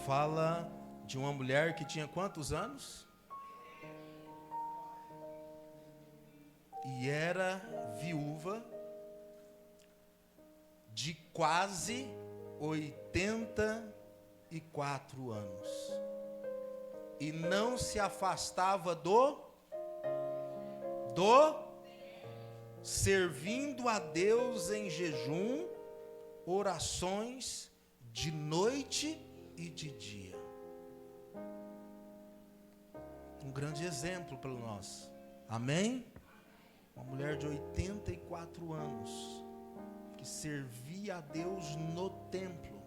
fala de uma mulher que tinha quantos anos? E era viúva de quase 84 anos. E não se afastava servindo a Deus em jejum, orações de noite e de dia. Um grande exemplo para nós. Amém? Uma mulher de 84 anos que servia a Deus no templo,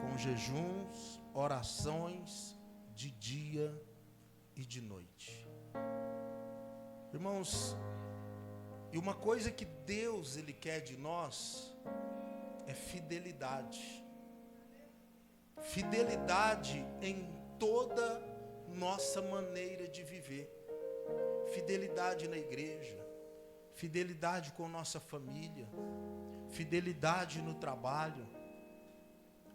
com jejuns, orações de dia e de noite. Irmãos, e uma coisa que Deus Ele quer de nós é fidelidade. Fidelidade em toda nossa maneira de viver. Fidelidade na igreja, fidelidade com nossa família, fidelidade no trabalho.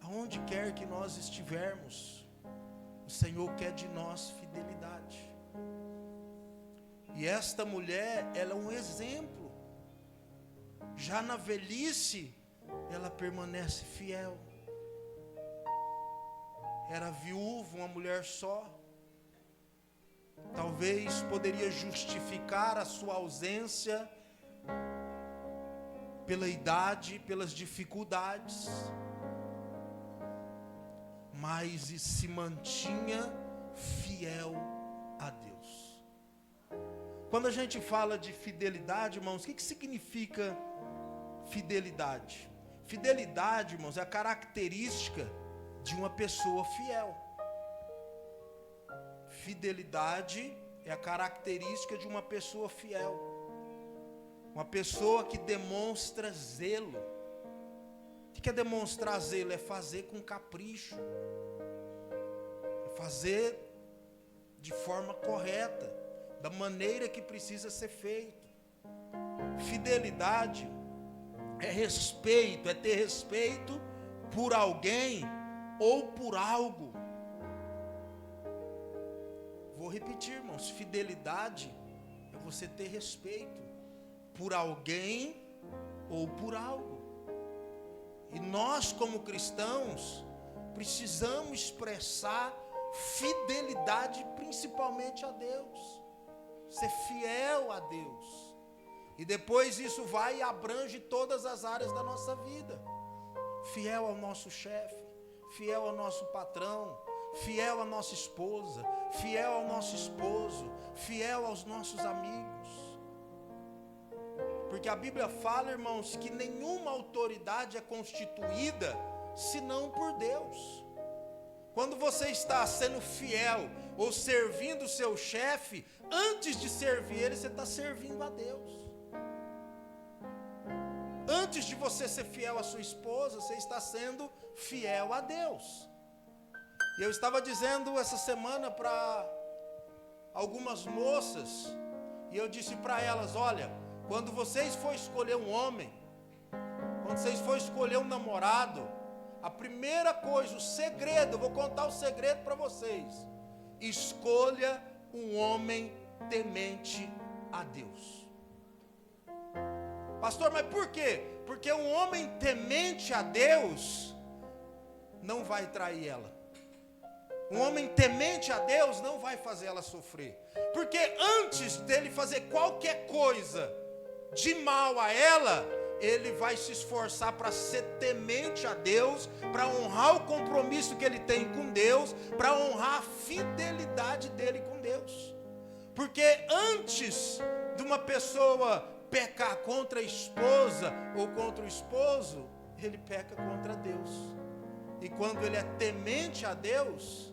Aonde quer que nós estivermos, o Senhor quer de nós fidelidade. E esta mulher, ela é um exemplo. Já na velhice, ela permanece fiel. Era viúva, uma mulher só. Talvez poderia justificar a sua ausência pela idade, pelas dificuldades. Mas se mantinha fiel a Deus. Quando a gente fala de fidelidade, irmãos, o que significa fidelidade? Fidelidade, irmãos, é a característica de uma pessoa fiel. Fidelidade é a característica de uma pessoa fiel. Uma pessoa que demonstra zelo. O que é demonstrar zelo? É fazer com capricho. É fazer de forma correta, da maneira que precisa ser feito. Fidelidade é respeito, é ter respeito por alguém ou por algo. Vou repetir, irmãos, fidelidade é você ter respeito por alguém ou por algo. E nós, como cristãos, precisamos expressar fidelidade principalmente a Deus. Ser fiel a Deus. E depois isso vai e abrange todas as áreas da nossa vida. Fiel ao nosso chefe, fiel ao nosso patrão, fiel à nossa esposa, fiel ao nosso esposo, fiel aos nossos amigos. Porque a Bíblia fala, irmãos, que nenhuma autoridade é constituída senão por Deus. Quando você está sendo fiel ou servindo o seu chefe, antes de servir ele, você está servindo a Deus. Antes de você ser fiel à sua esposa, você está sendo fiel a Deus. E eu estava dizendo essa semana para algumas moças, e eu disse para elas, olha, quando vocês for escolher um homem, quando vocês for escolher um namorado, a primeira coisa, o segredo, eu vou contar o segredo para vocês. Escolha um homem temente a Deus. Pastor, mas por quê? Porque um homem temente a Deus não vai trair ela. Um homem temente a Deus não vai fazer ela sofrer. Porque antes dele fazer qualquer coisa de mal a ela, ele vai se esforçar para ser temente a Deus, para honrar o compromisso que ele tem com Deus, para honrar a fidelidade dele com Deus. Porque antes de uma pessoa pecar contra a esposa ou contra o esposo, ele peca contra Deus. E quando ele é temente a Deus,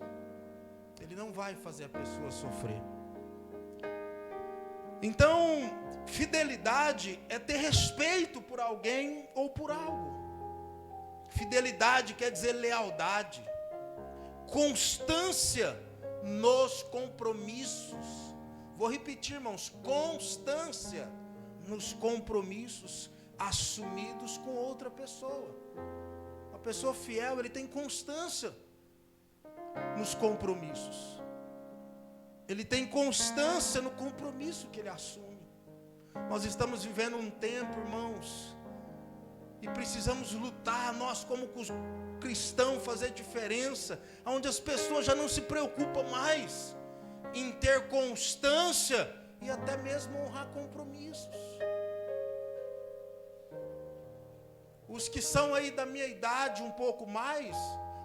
ele não vai fazer a pessoa sofrer. Então, fidelidade é ter respeito por alguém ou por algo. Fidelidade quer dizer lealdade, constância nos compromissos. Vou repetir, irmãos, constância nos compromissos assumidos com outra pessoa. Uma pessoa fiel, ele tem constância nos compromissos. Ele tem constância no compromisso que ele assume. Nós estamos vivendo um tempo, irmãos, e precisamos lutar, nós como cristãos, fazer diferença, onde as pessoas já não se preocupam mais em ter constância e até mesmo honrar compromissos. Os que são aí da minha idade, um pouco mais,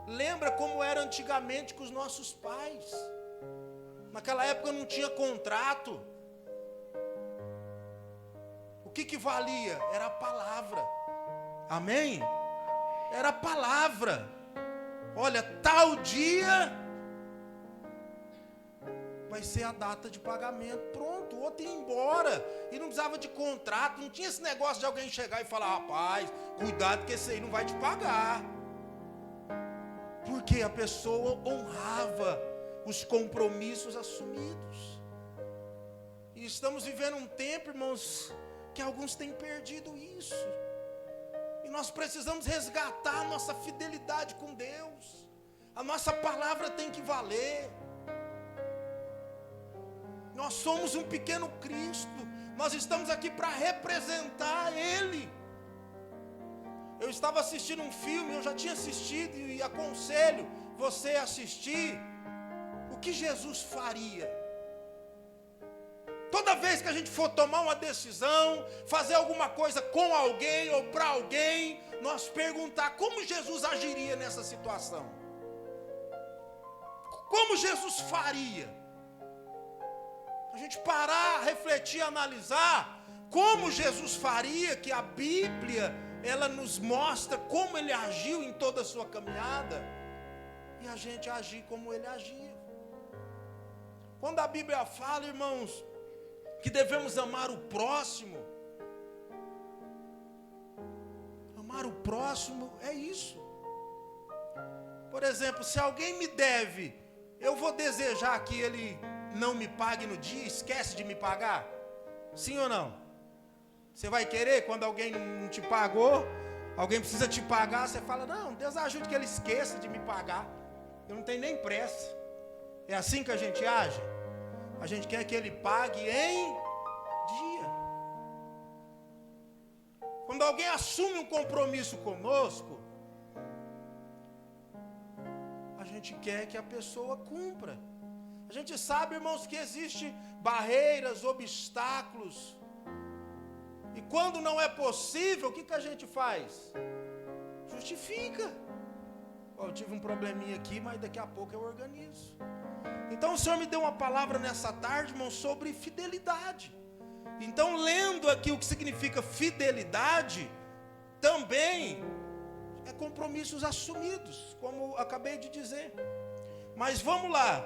lembra como era antigamente com os nossos pais. Naquela época não tinha contrato. O que valia? Era a palavra. Amém? Era a palavra. Olha, tal dia vai ser a data de pagamento. Pronto, o outro ia embora. E não precisava de contrato. Não tinha esse negócio de alguém chegar e falar: rapaz, cuidado que esse aí não vai te pagar. Porque a pessoa honrava os compromissos assumidos. E estamos vivendo um tempo, irmãos, que alguns têm perdido isso. E nós precisamos resgatar a nossa fidelidade com Deus. A nossa palavra tem que valer. Nós somos um pequeno Cristo. Nós estamos aqui para representar Ele. Eu estava assistindo um filme, eu já tinha assistido e aconselho você a assistir. O que Jesus faria? Toda vez que a gente for tomar uma decisão, fazer alguma coisa com alguém ou para alguém, nós perguntar como Jesus agiria nessa situação. Como Jesus faria? A gente parar, refletir, analisar como Jesus faria, que a Bíblia, ela nos mostra como Ele agiu em toda a sua caminhada, e a gente agir como Ele agia. Quando a Bíblia fala, irmãos, que devemos amar o próximo, amar o próximo é isso. Por exemplo, se alguém me deve, eu vou desejar que ele não me pague no dia, esquece de me pagar? Sim ou não? Você vai querer, quando alguém não te pagou, alguém precisa te pagar, você fala: não, Deus ajude que ele esqueça de me pagar, eu não tenho nem pressa. É assim que a gente age? A gente quer que ele pague em dia. Quando alguém assume um compromisso conosco, a gente quer que a pessoa cumpra. A gente sabe, irmãos, que existem barreiras, obstáculos. E quando não é possível, o que a gente faz? Justifica. Eu tive um probleminha aqui, mas daqui a pouco eu organizo. Então o Senhor me deu uma palavra nessa tarde, irmão, sobre fidelidade. Então, lendo aqui o que significa fidelidade, também é compromissos assumidos, como acabei de dizer. Mas vamos lá.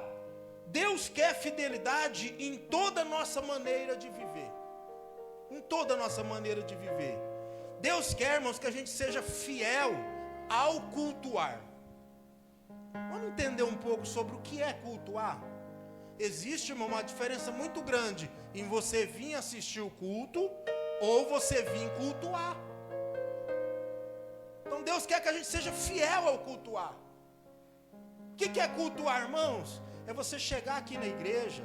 Deus quer fidelidade em toda a nossa maneira de viver. Em toda a nossa maneira de viver. Deus quer, irmãos, que a gente seja fiel ao cultuar. Vamos entender um pouco sobre o que é cultuar? Existe, irmão, uma diferença muito grande em você vir assistir o culto ou você vir cultuar. Então Deus quer que a gente seja fiel ao cultuar. O que é cultuar, irmãos? É você chegar aqui na igreja,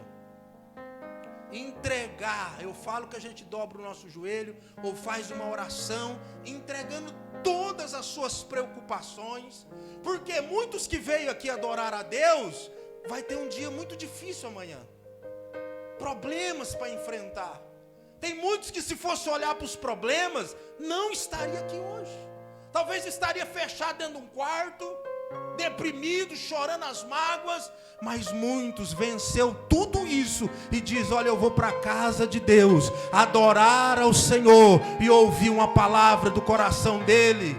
entregar. Eu falo que a gente dobra o nosso joelho ou faz uma oração, entregando todas as suas preocupações, porque muitos que veio aqui adorar a Deus, vai ter um dia muito difícil amanhã, problemas para enfrentar. Tem muitos que, se fosse olhar para os problemas, não estaria aqui hoje, talvez estaria fechado dentro de um quarto, deprimido, chorando as mágoas, mas muitos venceu tudo isso e diz: olha, eu vou para a casa de Deus, adorar ao Senhor e ouvir uma palavra do coração dele.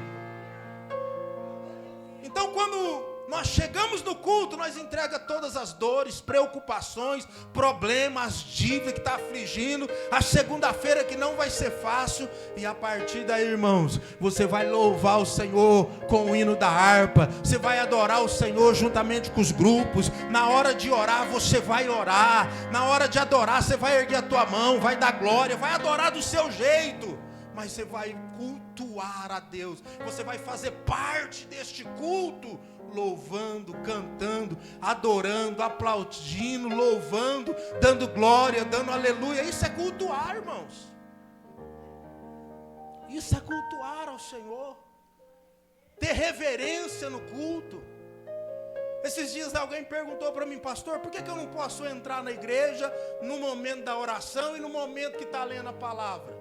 Então, quando nós chegamos no culto, nós entregamos todas as dores, preocupações, problemas, dívidas que está afligindo, a segunda-feira que não vai ser fácil, e a partir daí, irmãos, você vai louvar o Senhor com o hino da harpa, você vai adorar o Senhor juntamente com os grupos. Na hora de orar, você vai orar, na hora de adorar, você vai erguer a tua mão, vai dar glória, vai adorar do seu jeito, mas você vai cultuar. cultuar a Deus. Você vai fazer parte deste culto, louvando, cantando, adorando, aplaudindo, louvando, dando glória, dando aleluia. Isso é cultuar, irmãos. Isso é cultuar ao Senhor. Ter reverência no culto. Esses dias alguém perguntou para mim: pastor, por que eu não posso entrar na igreja no momento da oração e no momento que está lendo a palavra?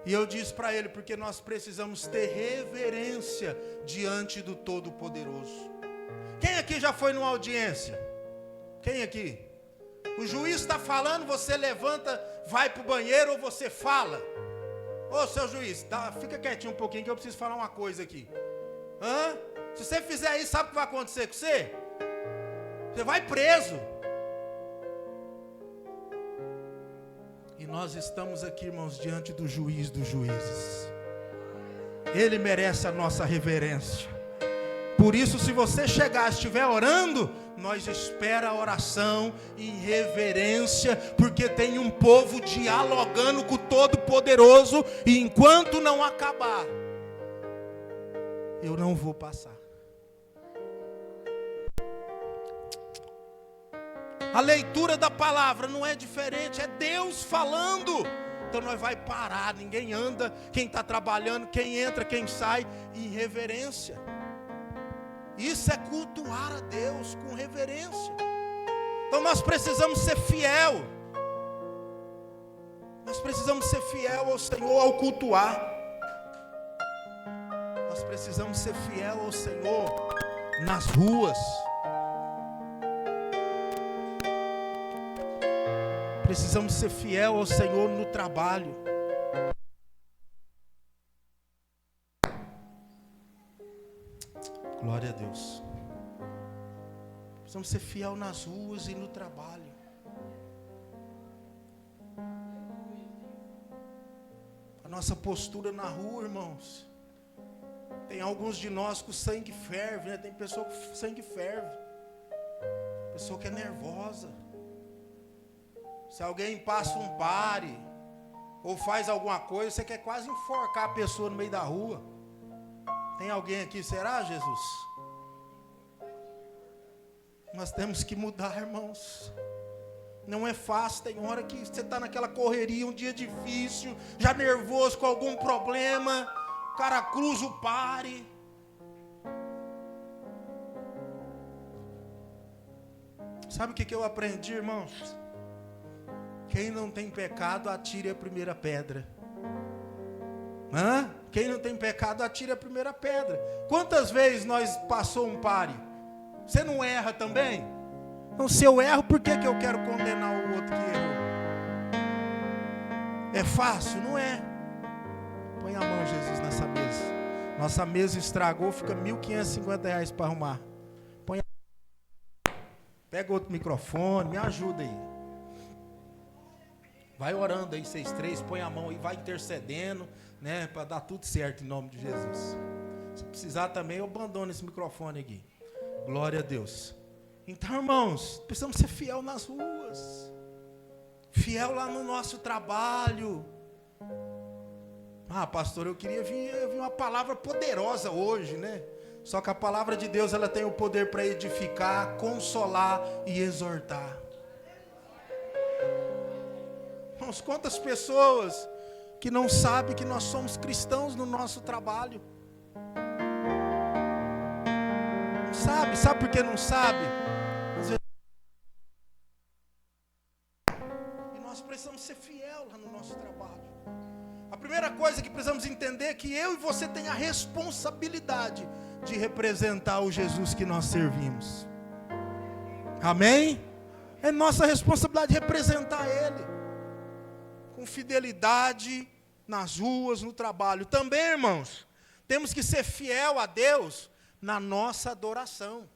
E eu disse para ele: porque nós precisamos ter reverência diante do Todo-Poderoso. Quem aqui já foi numa audiência? Quem aqui? O juiz está falando, você levanta, vai para o banheiro ou você fala? Ô, seu juiz, fica quietinho um pouquinho que eu preciso falar uma coisa aqui. Se você fizer isso, sabe o que vai acontecer com você? Você vai preso. E nós estamos aqui, irmãos, diante do juiz dos juízes. Ele merece a nossa reverência. Por isso, se você chegar, estiver orando, nós espera a oração em reverência, porque tem um povo dialogando com o Todo-Poderoso, e enquanto não acabar, eu não vou passar. A leitura da palavra não é diferente, é Deus falando. Então nós vai parar, ninguém anda, quem está trabalhando, quem entra, quem sai, em reverência. Isso é cultuar a Deus com reverência. Então nós precisamos ser fiel. Nós precisamos ser fiel ao Senhor ao cultuar. Nós precisamos ser fiel ao Senhor nas ruas. Precisamos ser fiel ao Senhor no trabalho. Glória a Deus. Precisamos ser fiel nas ruas e no trabalho. A nossa postura na rua, irmãos. Tem alguns de nós que o sangue ferve, né? Tem pessoa que o sangue ferve. Pessoa que é nervosa. Se alguém passa um pare, ou faz alguma coisa, você quer quase enforcar a pessoa no meio da rua. Tem alguém aqui, será, Jesus? Nós temos que mudar, irmãos. Não é fácil, tem hora que você está naquela correria, um dia difícil, já nervoso com algum problema, o cara cruza o pare. Sabe o que eu aprendi, irmãos? Quem não tem pecado, atire a primeira pedra. Quem não tem pecado, atire a primeira pedra. Quantas vezes nós passou um pare? Você não erra também? Então, se eu erro, por que eu quero condenar o outro que errou? É fácil? Não é. Põe a mão, Jesus, nessa mesa. Nossa mesa estragou, fica R$1.550 para arrumar. Põe a... Pega outro microfone, me ajuda aí. Vai orando aí, vocês três, põe a mão aí, vai intercedendo, né, para dar tudo certo em nome de Jesus. Se precisar também, eu abandono esse microfone aqui. Glória a Deus. Então, irmãos, precisamos ser fiel nas ruas. Fiel lá no nosso trabalho. Pastor, eu queria vir uma palavra poderosa hoje, né? Só que a palavra de Deus, ela tem o poder para edificar, consolar e exortar. Irmãos, quantas pessoas que não sabem que nós somos cristãos no nosso trabalho? Não sabe? Sabe por que não sabe? E nós precisamos ser fiel lá no nosso trabalho. A primeira coisa que precisamos entender é que eu e você tem a responsabilidade de representar o Jesus que nós servimos. Amém? É nossa responsabilidade representar Ele. Com fidelidade nas ruas, no trabalho. Também, irmãos, temos que ser fiel a Deus na nossa adoração.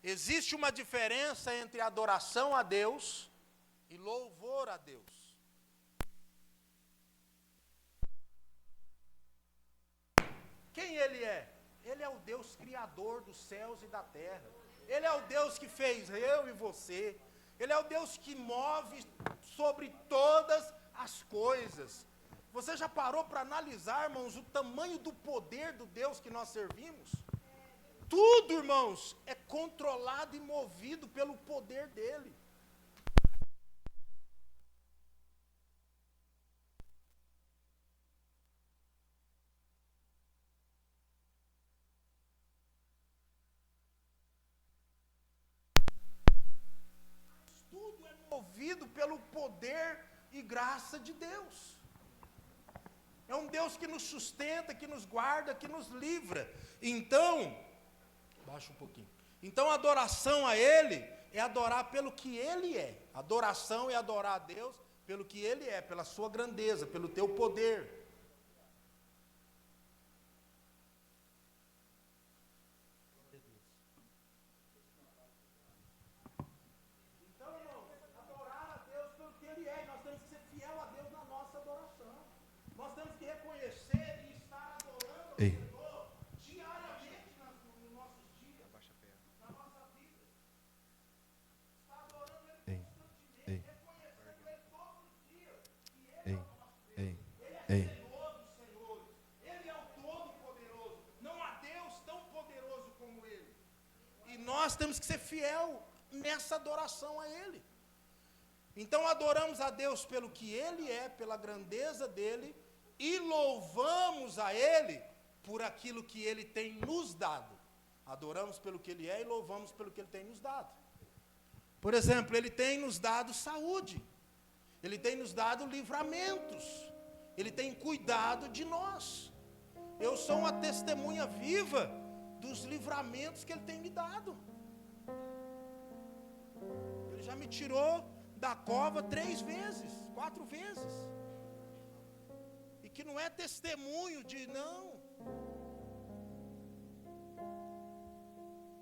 Existe uma diferença entre adoração a Deus e louvor a Deus. Quem Ele é? Ele é o Deus criador dos céus e da terra. Ele é o Deus que fez eu e você, Ele é o Deus que move sobre todas as coisas. Você já parou para analisar, irmãos, o tamanho do poder do Deus que nós servimos? Tudo, irmãos, é controlado e movido pelo poder dele. Tudo é movido pelo poder e graça de Deus. É um Deus que nos sustenta, que nos guarda, que nos livra. Então, baixa um pouquinho. Então, a adoração a Ele é adorar pelo que Ele é. Adoração é adorar a Deus pelo que Ele é, pela sua grandeza, pelo teu poder. Ei. Diariamente nos nossos dias, na nossa vida. Está adorando Ele constantemente, reconhecendo Ele todos os dias. E Ele é o nosso Deus. Ele é Senhor dos senhores. Ele é o Todo-Poderoso. Não há Deus tão poderoso como Ele. E nós temos que ser fiel nessa adoração a Ele. Então adoramos a Deus pelo que Ele é, pela grandeza dEle, e louvamos a Ele por aquilo que Ele tem nos dado. Adoramos pelo que Ele é e louvamos pelo que Ele tem nos dado. Por exemplo, Ele tem nos dado saúde. Ele tem nos dado livramentos. Ele tem cuidado de nós. Eu sou uma testemunha viva dos livramentos que Ele tem me dado. Ele já me tirou da cova 3 vezes, 4 vezes. E que não é testemunho de não.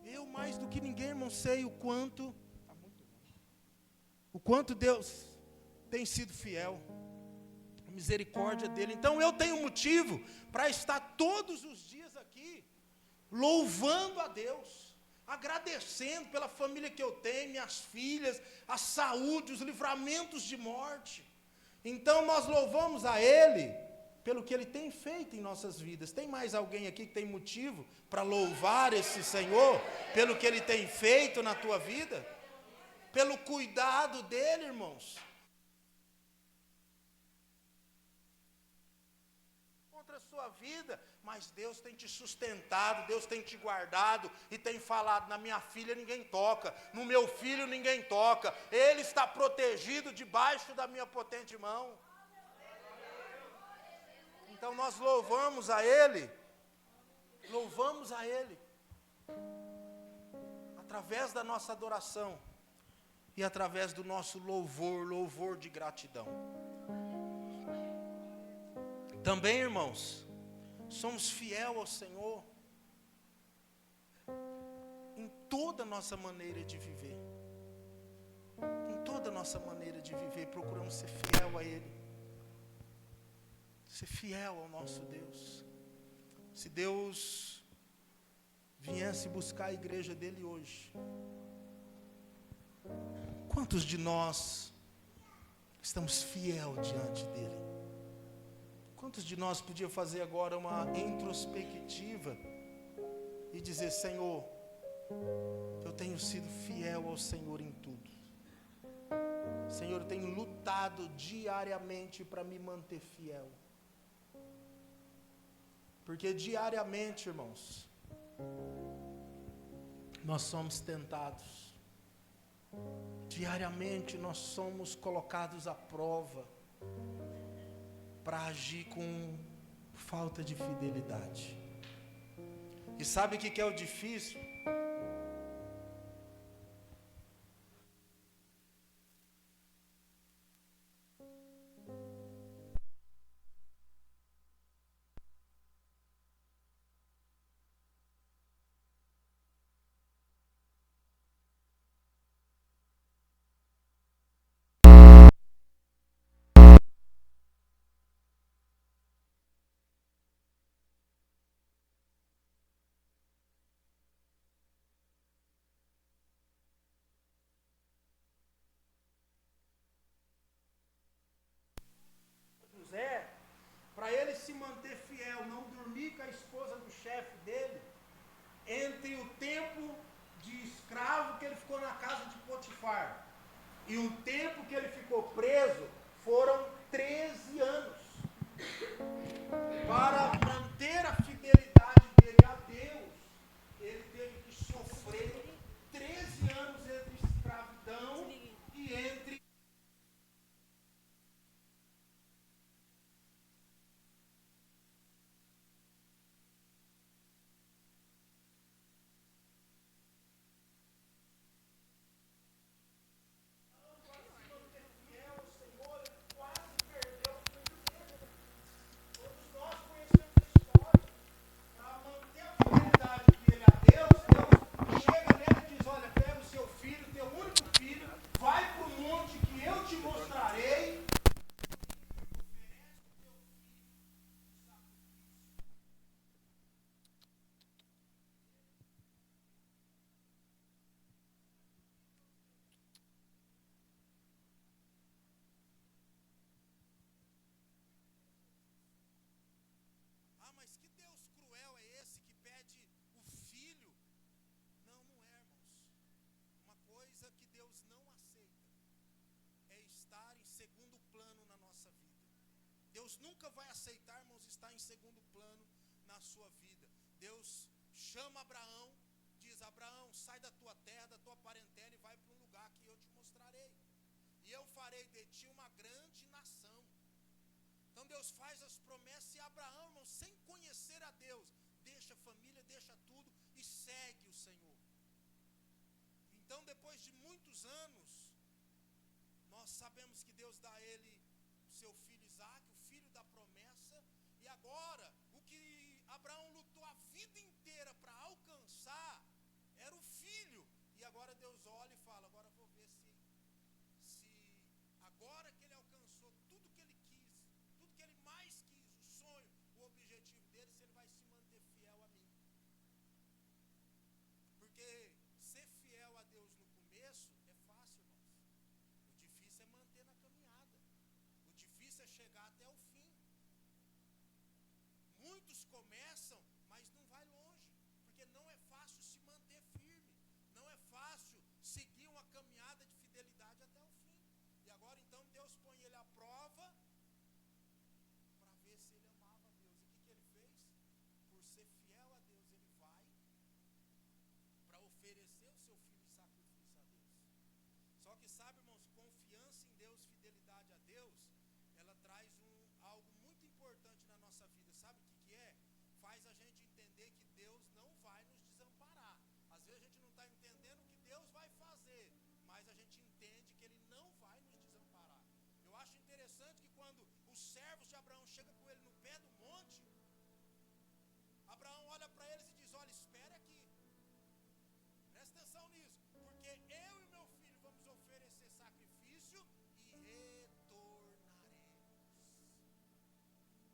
Eu mais do que ninguém, irmão, sei o quanto Deus tem sido fiel, a misericórdia dele. Então eu tenho motivo para estar todos os dias aqui louvando a Deus, agradecendo pela família que eu tenho, minhas filhas, a saúde, os livramentos de morte. Então nós louvamos a Ele pelo que Ele tem feito em nossas vidas. Tem mais alguém aqui que tem motivo para louvar esse Senhor pelo que Ele tem feito na tua vida? Pelo cuidado dEle, irmãos. Contra a sua vida, mas Deus tem te sustentado, Deus tem te guardado e tem falado, na minha filha ninguém toca, no meu filho ninguém toca, ele está protegido debaixo da minha potente mão. Então nós louvamos a Ele, através da nossa adoração e através do nosso louvor de gratidão. Também, irmãos, somos fiel ao Senhor em toda a nossa maneira de viver. Em toda a nossa maneira de viver, procuramos ser fiel a Ele. Ser fiel ao nosso Deus. Se Deus viesse buscar a igreja dele hoje, quantos de nós estamos fiel diante dele? Quantos de nós podia fazer agora uma introspectiva e dizer, Senhor, eu tenho sido fiel ao Senhor em tudo. Senhor, eu tenho lutado diariamente para me manter fiel. Porque diariamente, irmãos, nós somos tentados. Diariamente nós somos colocados à prova para agir com falta de fidelidade. E sabe o que é o difícil? E o tempo que ele ficou preso foram 13 anos. Para manter a fidelidade dele a Deus, ele teve que sofrer 13 anos entre escravidão e entre... Ah, mas que Deus cruel é esse que pede o filho? Não, não é, irmãos. Uma coisa que Deus não aceita é estar em segundo plano na nossa vida. Deus nunca vai aceitar, irmãos, estar em segundo plano na sua vida. Deus chama Abraão, diz: Abraão, sai da tua terra, da tua parentela e vai para um lugar que eu te mostrarei. E eu farei de ti uma grande nação. Então Deus faz as promessas e Abraão, irmão, sem conhecer a Deus, deixa a família, deixa tudo e segue o Senhor. Então, depois de muitos anos, nós sabemos que Deus dá a ele o seu filho Isaac, o filho da promessa, e agora, o que Abraão lutou a vida inteira para alcançar, era o filho. E agora Deus olha e fala: agora vou ver se agora que ele alcançou tudo que ele quis, tudo que ele mais quis, o sonho, o objetivo dele, se ele vai se manter fiel a mim. Porque ser fiel a Deus no começo é fácil, irmãos. O difícil é manter na caminhada. O difícil é chegar até o fim. Muitos começam, mas não vai longe, porque não é fácil se manter firme. Não é fácil seguir uma caminhada de fidelidade até o fim. E agora então Deus põe ele à prova para ver se ele amava a Deus. E o que ele fez? Por ser fiel a Deus, ele vai para oferecer o seu filho em sacrifício a Deus. Só que sabe, irmãos, confiança em Deus, fidelidade a Deus, ela traz algo muito importante na nossa vida. Sabe o que é? Faz a gente entender que Deus não vai nos desamparar. Às vezes a gente não está entendendo o que Deus vai fazer, mas a gente entende que Ele não vai nos desamparar. Eu acho interessante que quando os servos de Abraão chegam com ele no pé do monte, Abraão olha para eles e diz: olha, espere aqui. Presta atenção nisso, porque eu e meu filho vamos oferecer sacrifício e retornaremos.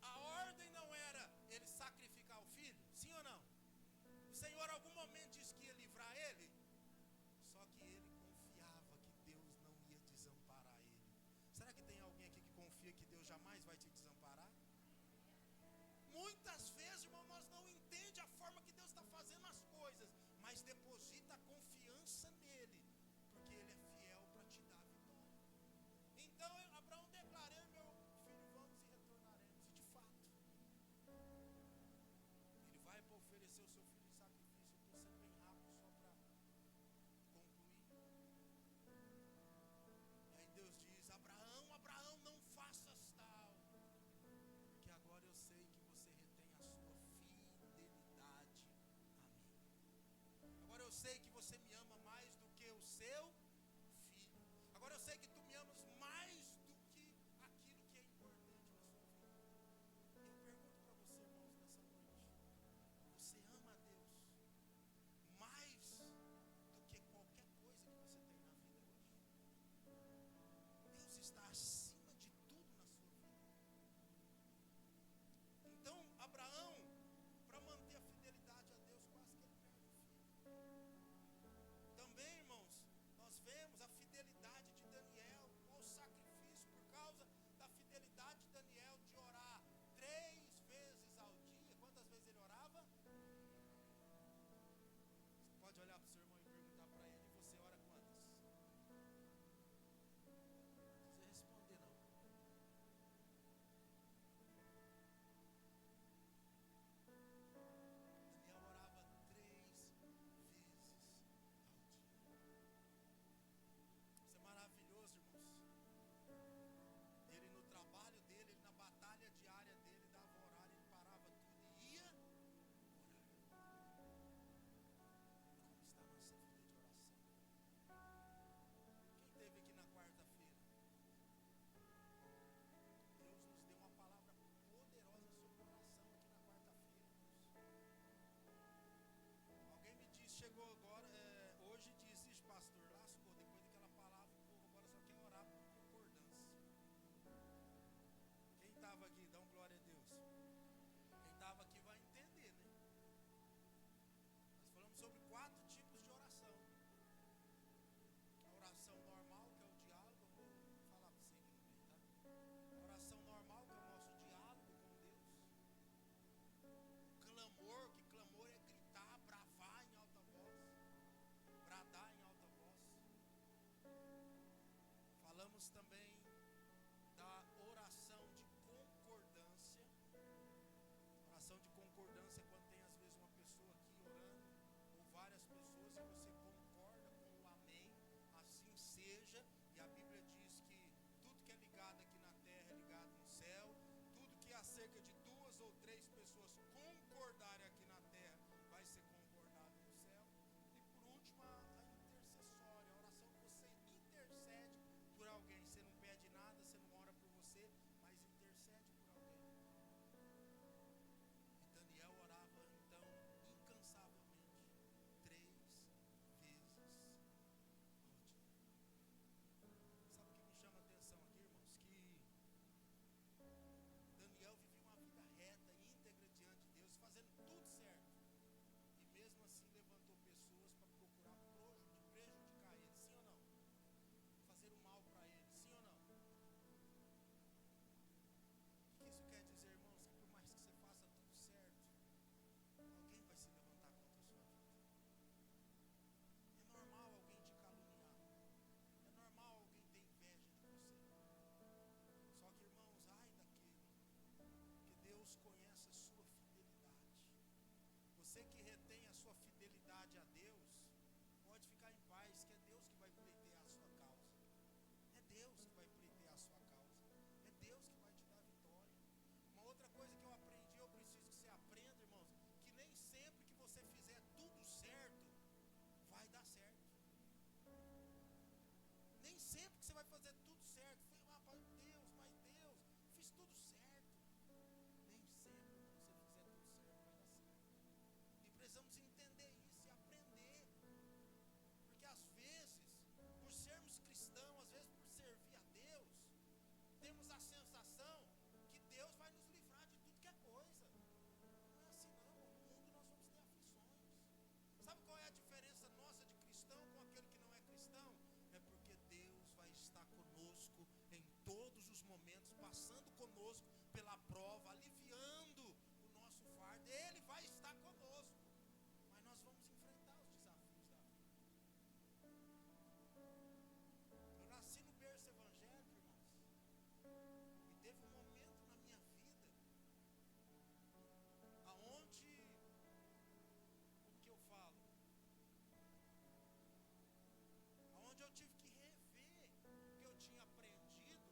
A ordem não era ele sacrificar o filho? Sim ou não? O Senhor em algum momento disse que ia livrar ele, só que ele confiava que Deus não ia desamparar ele. Será que tem alguém aqui que confia que Deus jamais vai te desamparar? Muitas vezes, irmão, nós não entendemos a forma que Deus está fazendo as coisas, mas deposita a confiança nele, porque ele é fiel para te dar a vitória. Então Abraão declarou: meu filho, vamos e retornaremos. E de fato, ele vai para oferecer o seu filho em sacrifício. Eu estou sendo bem rápido só para concluir. E aí Deus diz: Abraão, Abraão, não faças tal, porque agora eu sei que você retém a sua fidelidade a mim. Agora eu sei que você cerca de 2 ou 3 pessoas concordarem aqui na terra, vai ser concordado no céu. E por último, a intercessória, a oração que você intercede por alguém. Você não pede nada, você não ora por você, mas intercede por alguém. E Daniel orava então incansavelmente 3 vezes ao dia. Sabe o que me chama a atenção aqui, irmãos? Que Daniel vivia uma vida reta e íntegra diante de Deus, fazendo tudo certo. E mesmo assim levantou pessoas para procurar prejudicar ele, sim ou não? Fazer o mal para ele, sim ou não? O que isso quer dizer, irmãos? Que por mais que você faça tudo certo, alguém vai se levantar contra a sua vida. É normal alguém te caluniar. É normal alguém ter inveja de você. Só que, irmãos, ai daquele que Deus conhece a sua fidelidade. Você que retém a sua fidelidade a Deus, pode ficar em paz, que é Deus que vai pleitear a sua causa. É Deus que vai pleitear a sua causa. É Deus que vai te dar vitória. Uma outra coisa que eu aprendi, eu preciso que você aprenda, irmãos, que nem sempre que você fizer tudo certo, vai dar certo. Nem sempre que você vai fazer tudo certo, mas Deus, fiz tudo certo. Nem sempre que você fizer tudo certo, vai dar certo. E precisamos entender isso e aprender. Porque às vezes, por sermos cristãos, às vezes por servir a Deus, temos a sensação que Deus vai nos livrar de tudo que é coisa. Não é assim não, no mundo nós vamos ter aflições. Sabe qual é a diferença nossa de cristão com aquele que não é cristão? É porque Deus vai estar conosco em todos os momentos, passando conosco pela prova, aliviando o nosso fardo. Ele vai estar conosco, mas nós vamos enfrentar os desafios da vida. Eu nasci no berço evangélico, irmãos, e teve um momento na minha vida aonde, como que eu falo, aonde eu tive que rever o que eu tinha aprendido,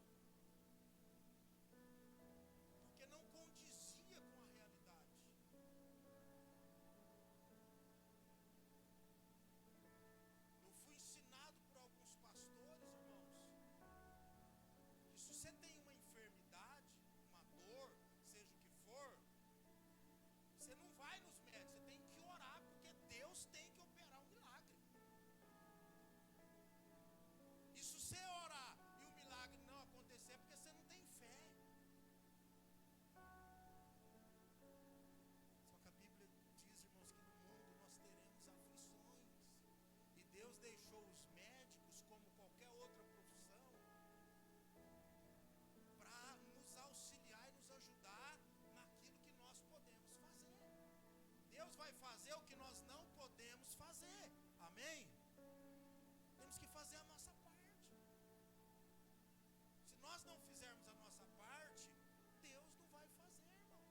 porque não condizia com a realidade. Eu fui ensinado por alguns pastores, irmãos, que se você tem uma enfermidade, uma dor, seja o que for, você não vai nos médicos, você tem que orar, porque Deus tem que operar um milagre. E se você orar e o milagre não acontecer, é porque você não tem fé. Só que a Bíblia diz, irmãos, que no mundo nós teremos aflições. E Deus deixou os médicos, como qualquer outra profissão, para nos auxiliar e nos ajudar naquilo que nós podemos fazer. Deus vai fazer o que nós não podemos fazer. Amém? Temos que fazer a nossa parte. Se nós não fizermos a nossa parte, Deus não vai fazer, irmãos.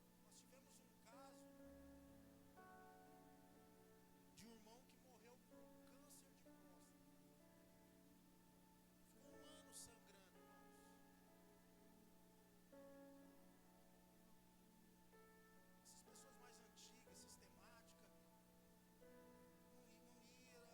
Nós tivemos um caso de um irmão que morreu por câncer de próstata. Ficou 1 ano sangrando, irmãos. Essas pessoas mais antigas, sistemáticas, não ia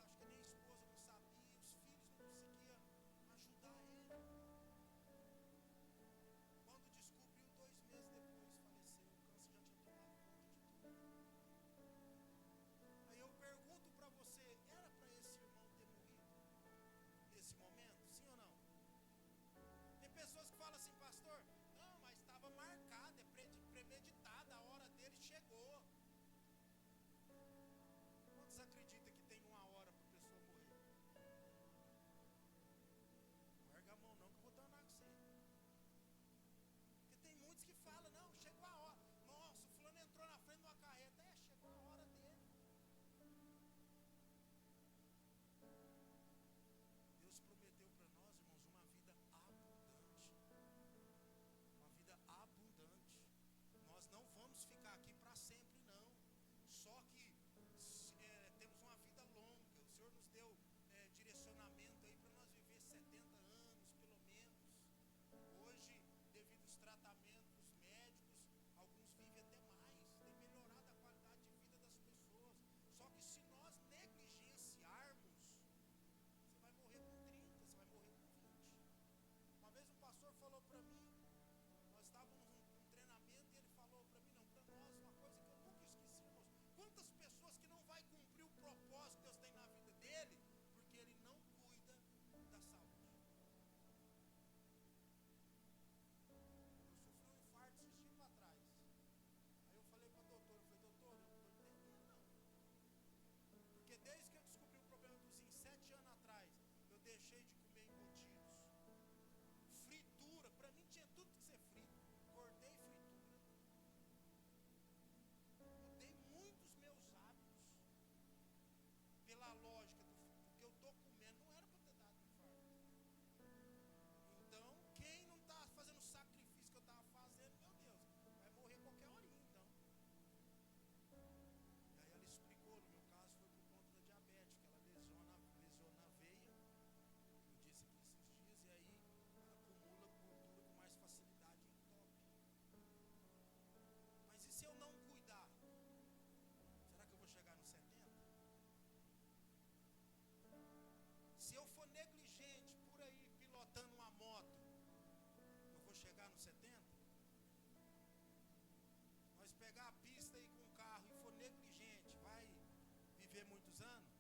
muitos anos?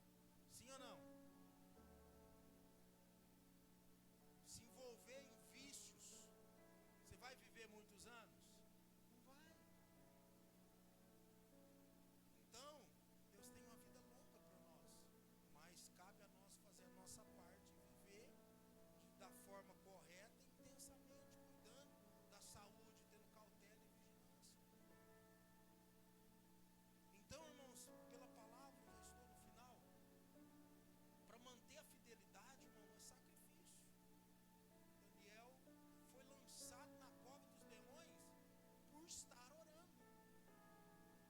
Sim ou não? Se envolver em vícios, você vai viver muitos anos? Não vai. Então, Deus tem uma vida longa para nós, mas cabe a nós fazer a nossa parte e viver da forma correta e intensamente, cuidando da saúde, tendo cautela e vigilância. Então, irmãos, pela palavra, já estou no final. Para manter a fidelidade, irmão, é sacrifício. Daniel foi lançado na cova dos leões por estar orando.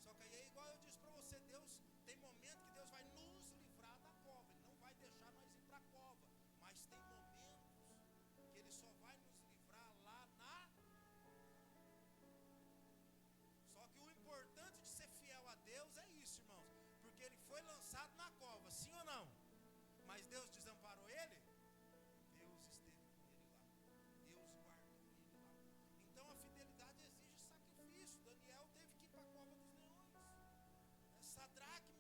Só que aí é igual eu disse para você, Deus, tem momento que Deus vai nos livrar da cova. Ele não vai deixar nós ir para a cova. Mas tem momentos que Ele só vai nos livrar lá na... Só que o importante de ser fiel a Deus é isso, irmãos. Porque ele foi lançado na cova, sim ou não? Mas Deus desamparou ele? Deus esteve com ele lá. Deus guardou ele lá. Então a fidelidade exige sacrifício. Daniel teve que ir para a cova dos leões. Sadraque,